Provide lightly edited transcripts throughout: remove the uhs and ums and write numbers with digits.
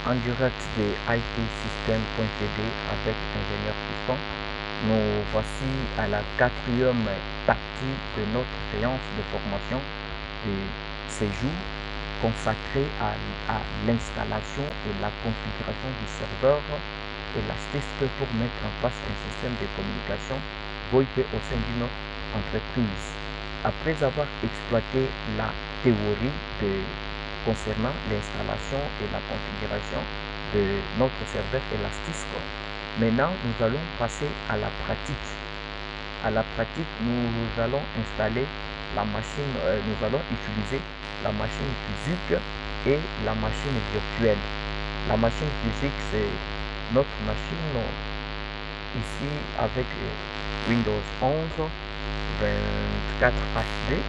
en direct de ITsystem.tv avec Ingénieur Piston. Nous voici à la quatrième partie de notre séance de formation de séjour consacrée à l'installation et la configuration du serveur Elastic pour mettre en place un système de communication VoIP au sein d'une entreprise. Après avoir exploité la théorie concernant l'installation et la configuration de notre serveur Elastic, maintenant nous allons passer à la pratique. À la pratique, nous allons installer la machine, nous allons utiliser la machine physique et la machine virtuelle. La machine physique, c'est notre machine ici avec Windows 11 24 HD,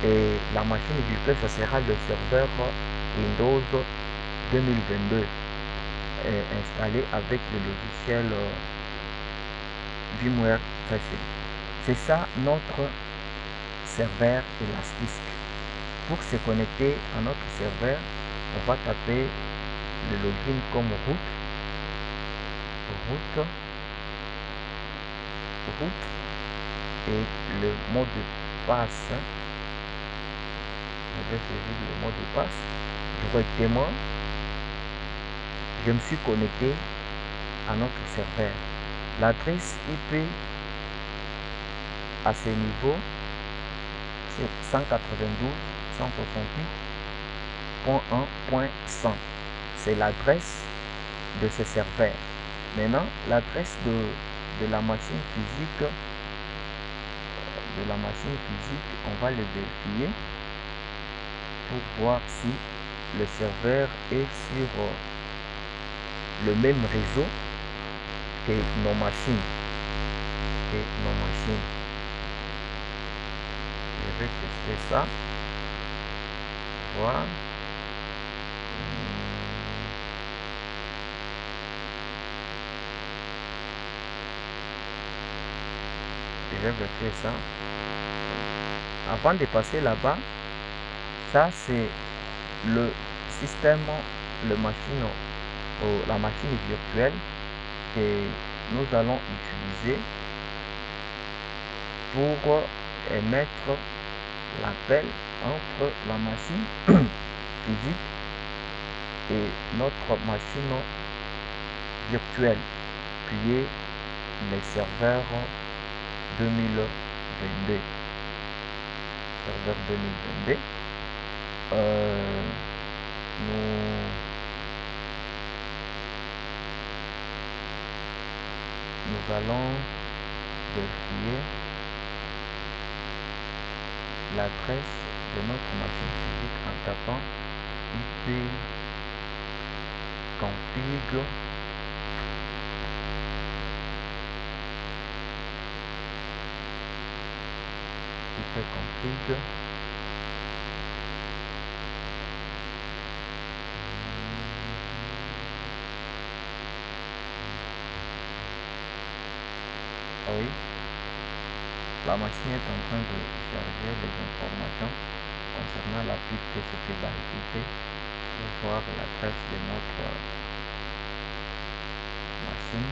et la machine virtuelle, ce sera le serveur Windows 2022 installé avec le logiciel VMware Facile. C'est ça notre serveur Elastic. Pour se connecter à notre serveur, on va taper le login comme route et le mot de passe. Je vais saisir le mot de passe directement. Je me suis connecté à notre serveur. L'adresse IP à ce niveau, c'est 192.168.1.100. C'est l'adresse de ce serveur. Maintenant, l'adresse de la machine physique, on va le vérifier pour voir si le serveur est sur le même réseau que nos machines. Je vais tester ça. Voilà. Je vais vérifier ça. Avant de passer là-bas, ça c'est le système, la machine virtuelle que nous allons utiliser pour émettre l'appel entre la machine physique et notre machine virtuelle, qui est le serveur 2022. Nous allons vérifier l'adresse de notre machine physique en tapant IP config oui, la machine est en train de charger les informations concernant la piste TCP by IP pour voir l'adresse de notre machine.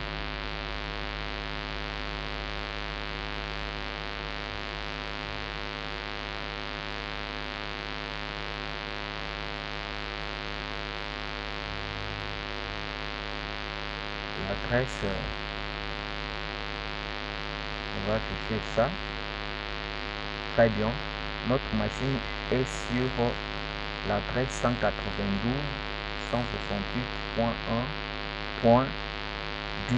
L'adresse, on va afficher ça. Très bien. Notre machine est sur l'adresse 192.168.1.10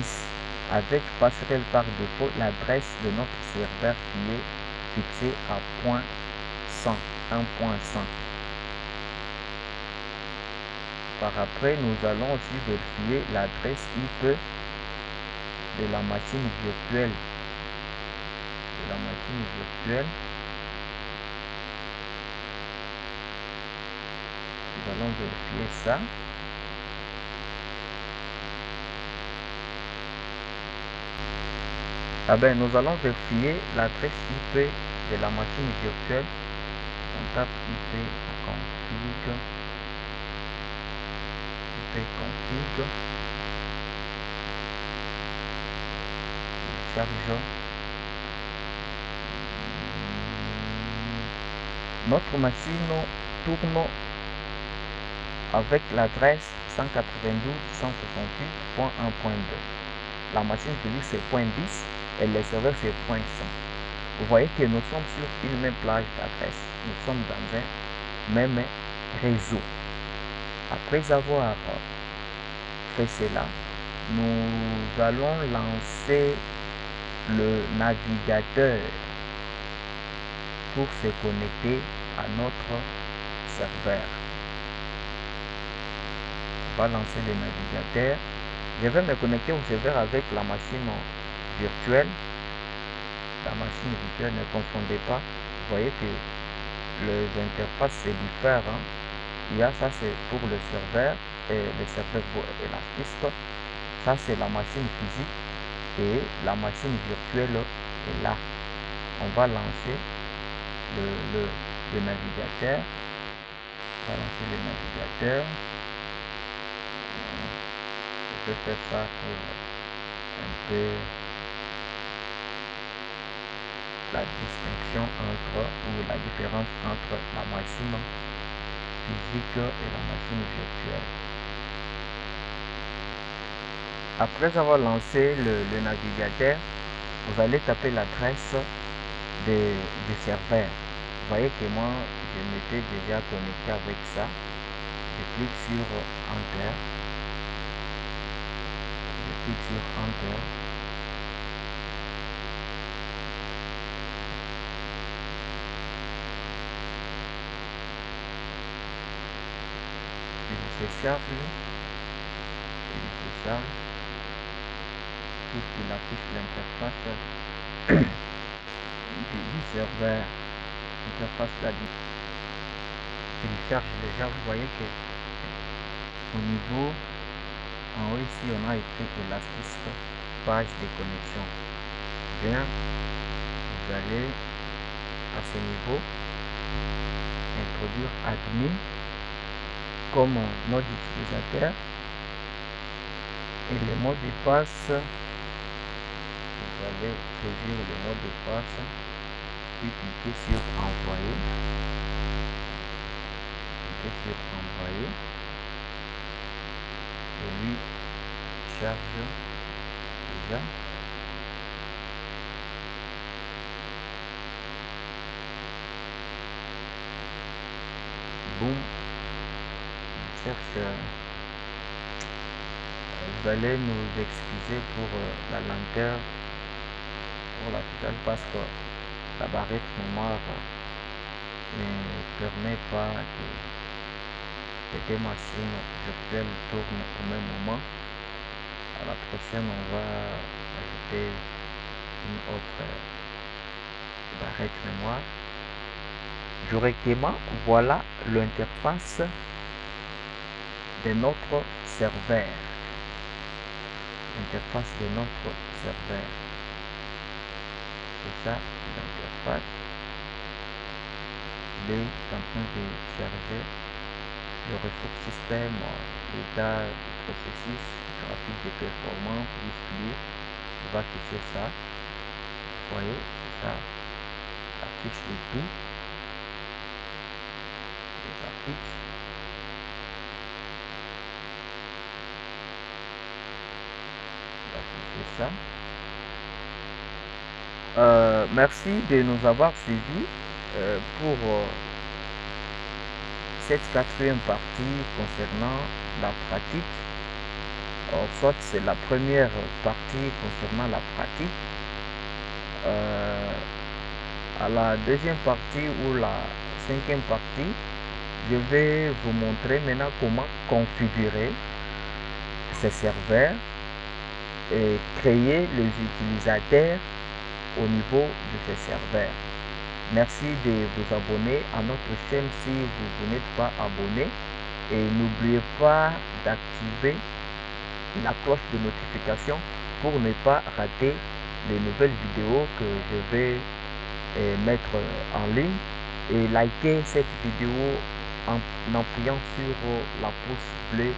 avec passerelle par défaut l'adresse de notre serveur qui est fixée à 1.100. Par après, nous allons aussi vérifier l'adresse IP de la machine virtuelle. Nous allons vérifier ça. Nous allons vérifier l'adresse IP de la machine virtuelle. On tape IP config fait config, charge. Notre machine tourne avec l'adresse 192.168.1.2. La machine publique c'est .10 et les serveurs c'est .100. Vous voyez que nous sommes sur une même plage d'adresse. Nous sommes dans un même réseau. Après avoir fait cela, nous allons lancer le navigateur pour se connecter à notre serveur. On va lancer le navigateur. Je vais me connecter au serveur avec la machine virtuelle. La machine virtuelle, ne confondez pas. Vous voyez que les interfaces c'est différent. Il y a ça c'est pour le serveur et le serveur et la piste. Ça c'est la machine physique et la machine virtuelle est là. On va lancer le navigateur. On va lancer le navigateur. Je vais faire ça pour un peu la distinction entre ou la différence entre la machine physique et la machine virtuelle. Après avoir lancé le navigateur, vous allez taper l'adresse du serveur. Vous voyez que moi je m'étais déjà connecté avec ça. Je clique sur Enter. Je clique sur Enter. Il se charge. Il se charge. Pour qu'il affiche l'interface du serveur. L'interface là. Il charge déjà. Vous voyez que au niveau en haut ici on a écrit Elastic page de connexion. Bien, vous allez à ce niveau introduire admin comme mot d'utilisateur et le mot de passe. Vous allez choisir le mot de passe puis cliquer sur envoyer. Cliquez sur envoyer et lui charge déjà. Boum, cherche. Vous allez nous excuser pour la lenteur pour l'affichage parce que la barrette mémoire ne permet pas que les deux machines virtuelles tournent au même moment. À la prochaine, on va ajouter une autre barrette mémoire. Directement, voilà l'interface de notre serveur. L'interface de notre serveur. C'est ça l'interface. Il est en train de charger le ressources système, l'état du processus, graphique de performance, display. Il va afficher ça. Vous voyez, ça affiche le tout. Les affiches. Ça. Merci de nous avoir suivis pour cette quatrième partie concernant la pratique. Soit c'est la première partie concernant la pratique. À la deuxième partie ou la cinquième partie, je vais vous montrer maintenant comment configurer ces serveurs et créer les utilisateurs au niveau de ces serveurs. Merci de vous abonner à notre chaîne si vous n'êtes pas abonné et n'oubliez pas d'activer la cloche de notification pour ne pas rater les nouvelles vidéos que je vais mettre en ligne et likez cette vidéo en appuyant sur la pouce bleue